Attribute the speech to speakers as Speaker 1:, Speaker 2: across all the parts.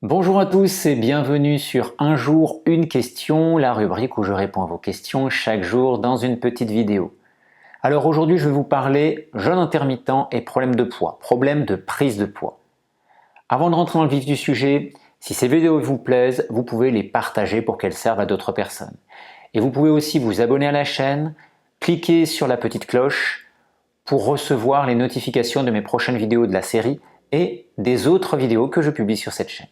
Speaker 1: Bonjour à tous et bienvenue sur Un jour, une question, la rubrique où je réponds à vos questions chaque jour dans une petite vidéo. Alors aujourd'hui je vais vous parler jeûne intermittent et problème de poids, problème de prise de poids. Avant de rentrer dans le vif du sujet, si ces vidéos vous plaisent, vous pouvez les partager pour qu'elles servent à d'autres personnes. Et vous pouvez aussi vous abonner à la chaîne, cliquer sur la petite cloche pour recevoir les notifications de mes prochaines vidéos de la série et des autres vidéos que je publie sur cette chaîne.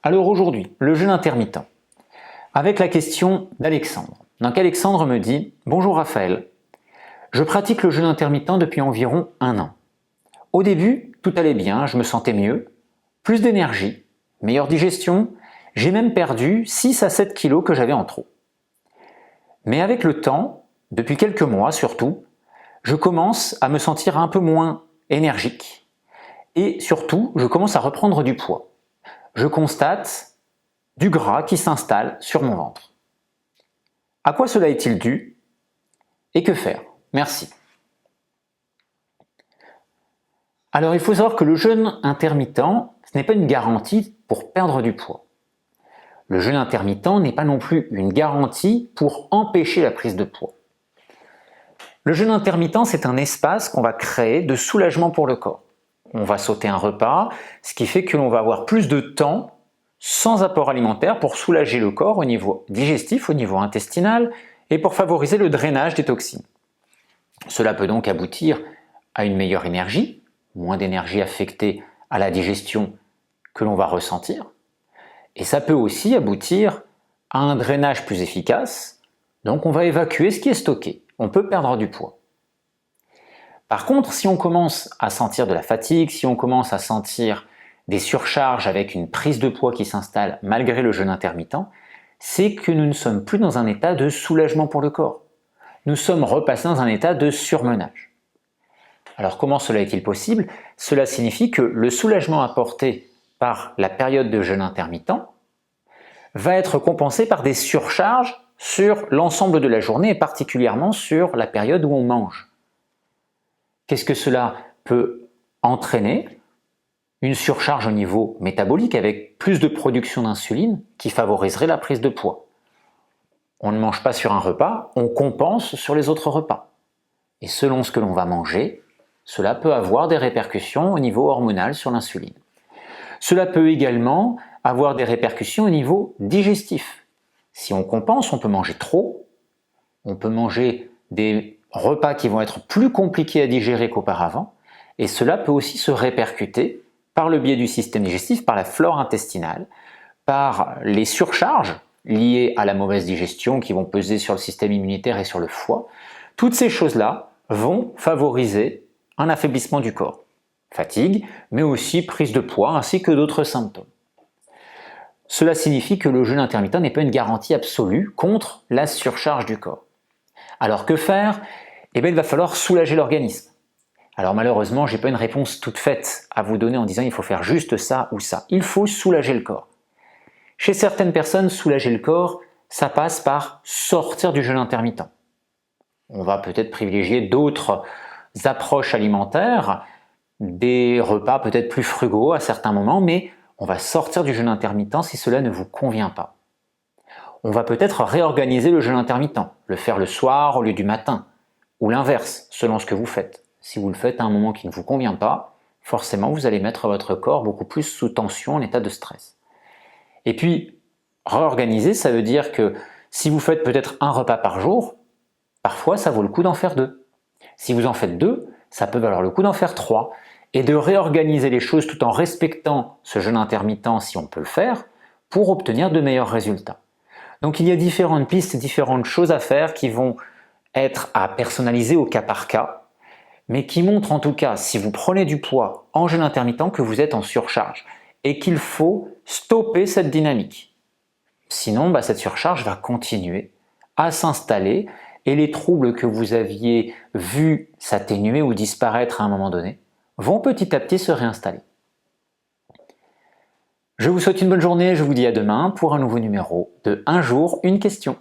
Speaker 1: Alors aujourd'hui, le jeûne intermittent, avec la question d'Alexandre. Donc Alexandre me dit « Bonjour Raphaël, je pratique le jeûne intermittent depuis environ 1 an. Au début, tout allait bien, je me sentais mieux, plus d'énergie, meilleure digestion, j'ai même perdu 6 à 7 kilos que j'avais en trop. Mais avec le temps, depuis quelques mois surtout, je commence à me sentir un peu moins énergique et surtout, je commence à reprendre du poids. Je constate du gras qui s'installe sur mon ventre. À quoi cela est-il dû? Et que faire? Merci. Alors il faut savoir que le jeûne intermittent, ce n'est pas une garantie pour perdre du poids. Le jeûne intermittent n'est pas non plus une garantie pour empêcher la prise de poids. Le jeûne intermittent, c'est un espace qu'on va créer de soulagement pour le corps. On va sauter un repas, ce qui fait que l'on va avoir plus de temps sans apport alimentaire pour soulager le corps au niveau digestif, au niveau intestinal et pour favoriser le drainage des toxines. Cela peut donc aboutir à une meilleure énergie, moins d'énergie affectée à la digestion que l'on va ressentir, et ça peut aussi aboutir à un drainage plus efficace, donc on va évacuer ce qui est stocké, on peut perdre du poids. Par contre, si on commence à sentir de la fatigue, si on commence à sentir des surcharges avec une prise de poids qui s'installe malgré le jeûne intermittent, c'est que nous ne sommes plus dans un état de soulagement pour le corps. Nous sommes repassés dans un état de surmenage. Alors comment cela est-il possible? Cela signifie que le soulagement apporté par la période de jeûne intermittent va être compensé par des surcharges sur l'ensemble de la journée et particulièrement sur la période où on mange. Qu'est-ce que cela peut entraîner? Une surcharge au niveau métabolique avec plus de production d'insuline qui favoriserait la prise de poids. On ne mange pas sur un repas, on compense sur les autres repas. Et selon ce que l'on va manger, cela peut avoir des répercussions au niveau hormonal sur l'insuline. Cela peut également avoir des répercussions au niveau digestif. Si on compense, on peut manger trop, on peut manger des repas qui vont être plus compliqués à digérer qu'auparavant, et cela peut aussi se répercuter par le biais du système digestif, par la flore intestinale, par les surcharges liées à la mauvaise digestion qui vont peser sur le système immunitaire et sur le foie. Toutes ces choses-là vont favoriser un affaiblissement du corps, fatigue, mais aussi prise de poids ainsi que d'autres symptômes. Cela signifie que le jeûne intermittent n'est pas une garantie absolue contre la surcharge du corps. Alors que faire? Eh bien, il va falloir soulager l'organisme. Alors malheureusement, je n'ai pas une réponse toute faite à vous donner en disant il faut faire juste ça ou ça. Il faut soulager le corps. Chez certaines personnes, soulager le corps, ça passe par sortir du jeûne intermittent. On va peut-être privilégier d'autres approches alimentaires, des repas peut-être plus frugaux à certains moments, mais on va sortir du jeûne intermittent si cela ne vous convient pas. On va peut-être réorganiser le jeûne intermittent, le faire le soir au lieu du matin, ou l'inverse, selon ce que vous faites. Si vous le faites à un moment qui ne vous convient pas, forcément vous allez mettre votre corps beaucoup plus sous tension, en état de stress. Et puis, réorganiser, ça veut dire que si vous faites peut-être un repas par jour, parfois ça vaut le coup d'en faire 2. Si vous en faites 2, ça peut valoir le coup d'en faire 3, et de réorganiser les choses tout en respectant ce jeûne intermittent si on peut le faire, pour obtenir de meilleurs résultats. Donc il y a différentes pistes, différentes choses à faire qui vont être à personnaliser au cas par cas, mais qui montrent en tout cas, si vous prenez du poids en jeûne intermittent, que vous êtes en surcharge et qu'il faut stopper cette dynamique. Sinon, cette surcharge va continuer à s'installer et les troubles que vous aviez vus s'atténuer ou disparaître à un moment donné vont petit à petit se réinstaller. Je vous souhaite une bonne journée, je vous dis à demain pour un nouveau numéro de Un jour, une question.